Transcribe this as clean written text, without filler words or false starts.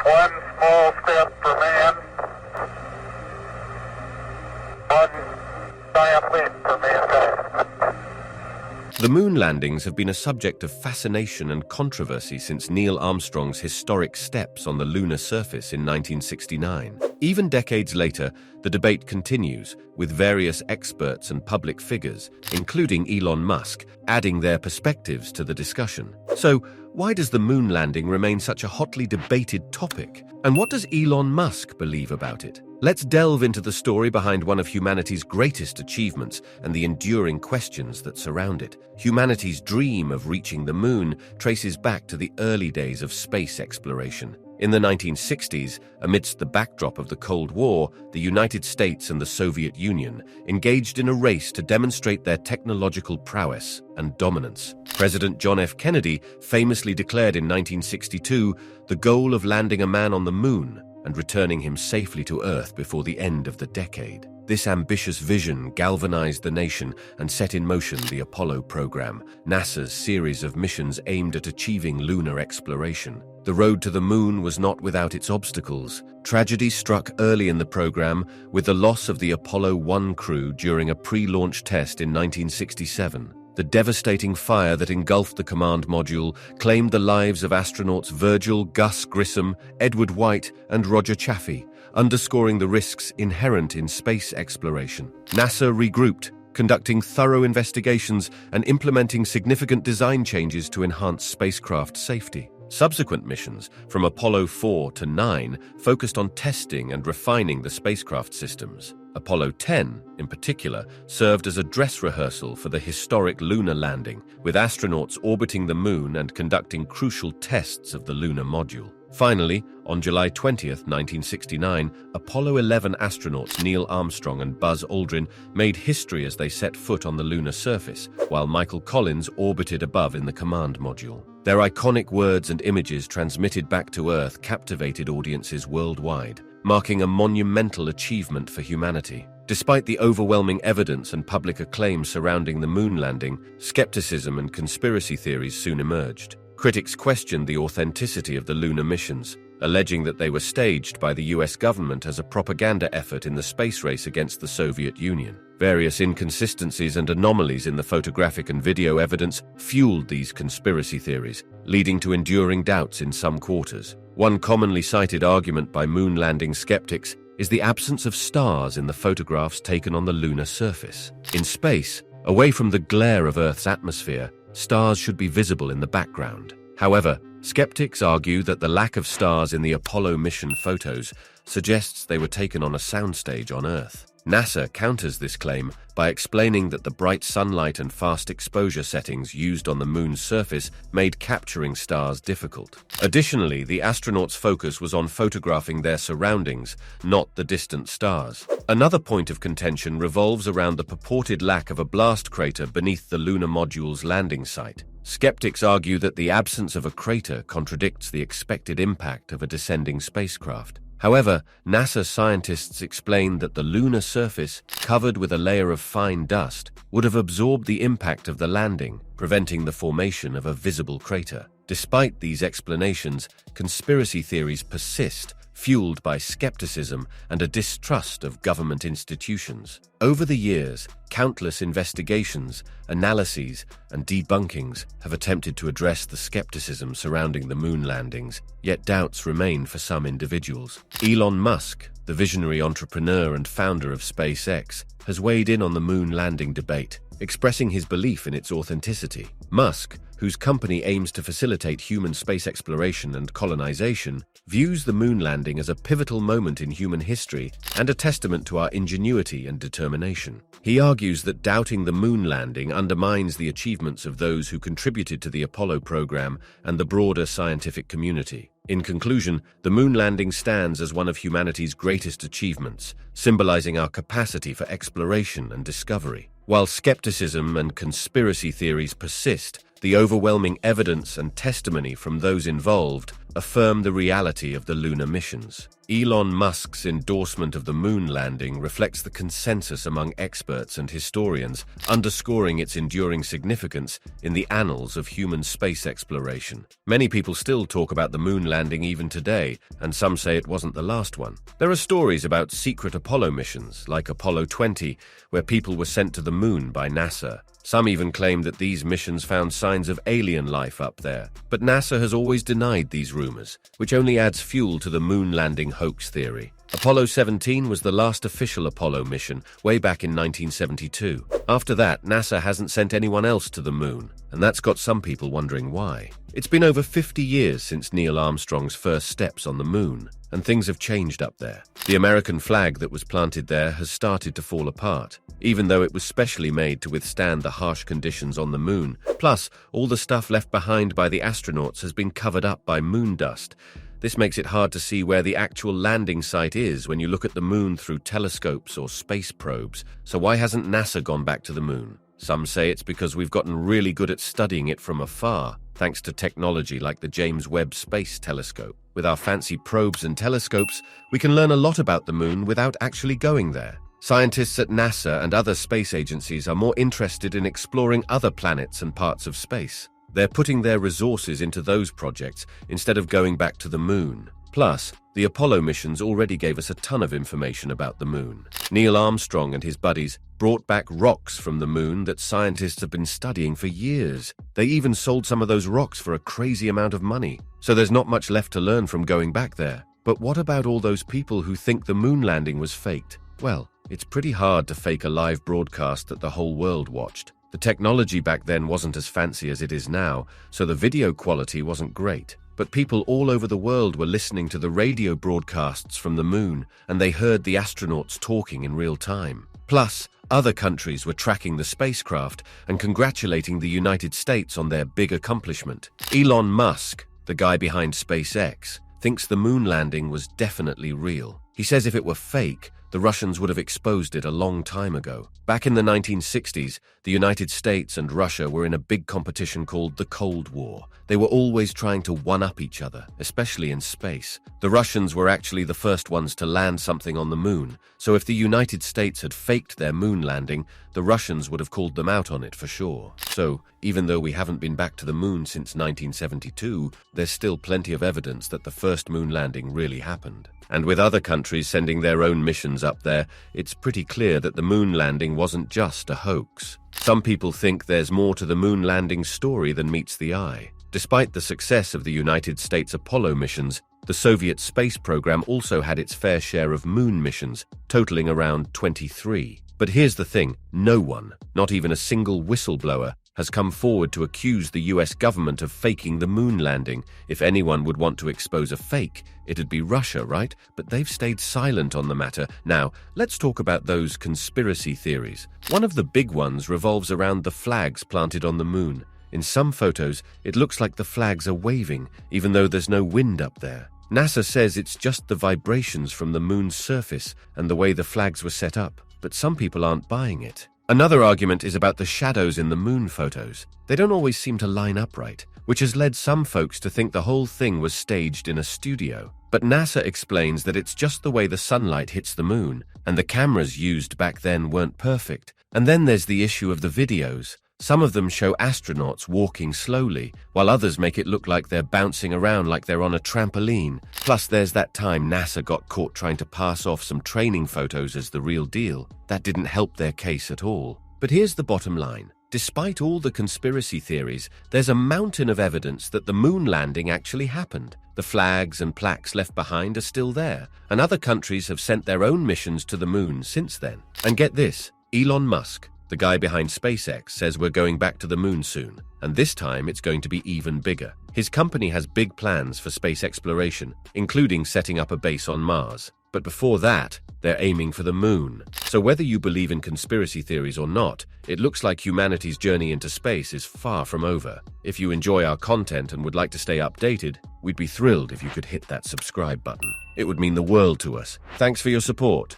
One small step for man, one giant leap for mankind. The moon landings have been a subject of fascination and controversy since Neil Armstrong's historic steps on the lunar surface in 1969. Even decades later, the debate continues, with various experts and public figures, including Elon Musk, adding their perspectives to the discussion. So, why does the moon landing remain such a hotly debated topic? And what does Elon Musk believe about it? Let's delve into the story behind one of humanity's greatest achievements and the enduring questions that surround it. Humanity's dream of reaching the moon traces back to the early days of space exploration. In the 1960s, amidst the backdrop of the Cold War, the United States and the Soviet Union engaged in a race to demonstrate their technological prowess and dominance. President John F. Kennedy famously declared in 1962 the goal of landing a man on the moon and returning him safely to Earth before the end of the decade. This ambitious vision galvanized the nation and set in motion the Apollo program, NASA's series of missions aimed at achieving lunar exploration. The road to the moon was not without its obstacles. Tragedy struck early in the program with the loss of the Apollo 1 crew during a pre-launch test in 1967. The devastating fire that engulfed the command module claimed the lives of astronauts Virgil Gus Grissom, Edward White, and Roger Chaffee, underscoring the risks inherent in space exploration. NASA regrouped, conducting thorough investigations and implementing significant design changes to enhance spacecraft safety. Subsequent missions, from Apollo 4 to 9, focused on testing and refining the spacecraft systems. Apollo 10, in particular, served as a dress rehearsal for the historic lunar landing, with astronauts orbiting the moon and conducting crucial tests of the lunar module. Finally, on July 20, 1969, Apollo 11 astronauts Neil Armstrong and Buzz Aldrin made history as they set foot on the lunar surface, while Michael Collins orbited above in the command module. Their iconic words and images transmitted back to Earth captivated audiences worldwide, marking a monumental achievement for humanity. Despite the overwhelming evidence and public acclaim surrounding the moon landing, skepticism and conspiracy theories soon emerged. Critics questioned the authenticity of the lunar missions, alleging that they were staged by the US government as a propaganda effort in the space race against the Soviet Union. Various inconsistencies and anomalies in the photographic and video evidence fueled these conspiracy theories, leading to enduring doubts in some quarters. One commonly cited argument by moon landing skeptics is the absence of stars in the photographs taken on the lunar surface. In space, away from the glare of Earth's atmosphere, stars should be visible in the background. However, skeptics argue that the lack of stars in the Apollo mission photos suggests they were taken on a soundstage on Earth. NASA counters this claim by explaining that the bright sunlight and fast exposure settings used on the moon's surface made capturing stars difficult. Additionally, the astronauts' focus was on photographing their surroundings, not the distant stars. Another point of contention revolves around the purported lack of a blast crater beneath the lunar module's landing site. Skeptics argue that the absence of a crater contradicts the expected impact of a descending spacecraft. However, NASA scientists explained that the lunar surface, covered with a layer of fine dust, would have absorbed the impact of the landing, preventing the formation of a visible crater. Despite these explanations, conspiracy theories persist, fueled by skepticism and a distrust of government institutions. Over the years, countless investigations, analyses, and debunkings have attempted to address the skepticism surrounding the moon landings, yet doubts remain for some individuals. Elon Musk, the visionary entrepreneur and founder of SpaceX, has weighed in on the moon landing debate, expressing his belief in its authenticity. Musk, whose company aims to facilitate human space exploration and colonization, views the moon landing as a pivotal moment in human history and a testament to our ingenuity and determination. He argues that doubting the moon landing undermines the achievements of those who contributed to the Apollo program and the broader scientific community. In conclusion, the moon landing stands as one of humanity's greatest achievements, symbolizing our capacity for exploration and discovery. While skepticism and conspiracy theories persist, The overwhelming evidence and testimony from those involved affirm the reality of the lunar missions. Elon Musk's endorsement of the moon landing reflects the consensus among experts and historians, underscoring its enduring significance in the annals of human space exploration. Many people still talk about the moon landing even today, and some say it wasn't the last one. There are stories about secret Apollo missions, like Apollo 20, where people were sent to the moon by NASA. Some even claim that these missions found signs of alien life up there, but NASA has always denied these rumors, which only adds fuel to the moon landing hoax theory. Apollo 17 was the last official Apollo mission, way back in 1972. After that, NASA hasn't sent anyone else to the moon, and that's got some people wondering why. It's been over 50 years since Neil Armstrong's first steps on the moon, and things have changed up there. The American flag that was planted there has started to fall apart, even though it was specially made to withstand the harsh conditions on the moon. Plus, all the stuff left behind by the astronauts has been covered up by moon dust. This makes it hard to see where the actual landing site is when you look at the moon through telescopes or space probes. So why hasn't NASA gone back to the moon? Some say it's because we've gotten really good at studying it from afar, thanks to technology like the James Webb Space Telescope. With our fancy probes and telescopes, we can learn a lot about the moon without actually going there. Scientists at NASA and other space agencies are more interested in exploring other planets and parts of space. They're putting their resources into those projects instead of going back to the moon. Plus, the Apollo missions already gave us a ton of information about the moon. Neil Armstrong and his buddies brought back rocks from the moon that scientists have been studying for years. They even sold some of those rocks for a crazy amount of money. So there's not much left to learn from going back there. But what about all those people who think the moon landing was faked? Well, it's pretty hard to fake a live broadcast that the whole world watched. The technology back then wasn't as fancy as it is now, so the video quality wasn't great. But people all over the world were listening to the radio broadcasts from the moon, and they heard the astronauts talking in real time. Plus, other countries were tracking the spacecraft and congratulating the United States on their big accomplishment. Elon Musk, the guy behind SpaceX, thinks the moon landing was definitely real. He says if it were fake, the Russians would have exposed it a long time ago. Back in the 1960s, the United States and Russia were in a big competition called the Cold War. They were always trying to one-up each other, especially in space. The Russians were actually the first ones to land something on the moon, so if the United States had faked their moon landing, the Russians would have called them out on it for sure. So, even though we haven't been back to the moon since 1972, there's still plenty of evidence that the first moon landing really happened. And with other countries sending their own missions up there, it's pretty clear that the moon landing wasn't just a hoax. Some people think there's more to the moon landing story than meets the eye. Despite the success of the United States Apollo missions, the Soviet space program also had its fair share of moon missions, totaling around 23. But here's the thing, no one, not even a single whistleblower, has come forward to accuse the US government of faking the moon landing. If anyone would want to expose a fake, it'd be Russia, right? But they've stayed silent on the matter. Now, let's talk about those conspiracy theories. One of the big ones revolves around the flags planted on the moon. In some photos, it looks like the flags are waving, even though there's no wind up there. NASA says it's just the vibrations from the moon's surface and the way the flags were set up, but some people aren't buying it. Another argument is about the shadows in the moon photos. They don't always seem to line up right, which has led some folks to think the whole thing was staged in a studio. But NASA explains that it's just the way the sunlight hits the moon, and the cameras used back then weren't perfect. And then there's the issue of the videos. Some of them show astronauts walking slowly, while others make it look like they're bouncing around like they're on a trampoline. Plus, there's that time NASA got caught trying to pass off some training photos as the real deal. That didn't help their case at all. But here's the bottom line. Despite all the conspiracy theories, there's a mountain of evidence that the moon landing actually happened. The flags and plaques left behind are still there, and other countries have sent their own missions to the moon since then. And get this, Elon Musk, the guy behind SpaceX, says we're going back to the moon soon, and this time it's going to be even bigger. His company has big plans for space exploration, including setting up a base on Mars. But before that, they're aiming for the moon. So whether you believe in conspiracy theories or not, it looks like humanity's journey into space is far from over. If you enjoy our content and would like to stay updated, we'd be thrilled if you could hit that subscribe button. It would mean the world to us. Thanks for your support.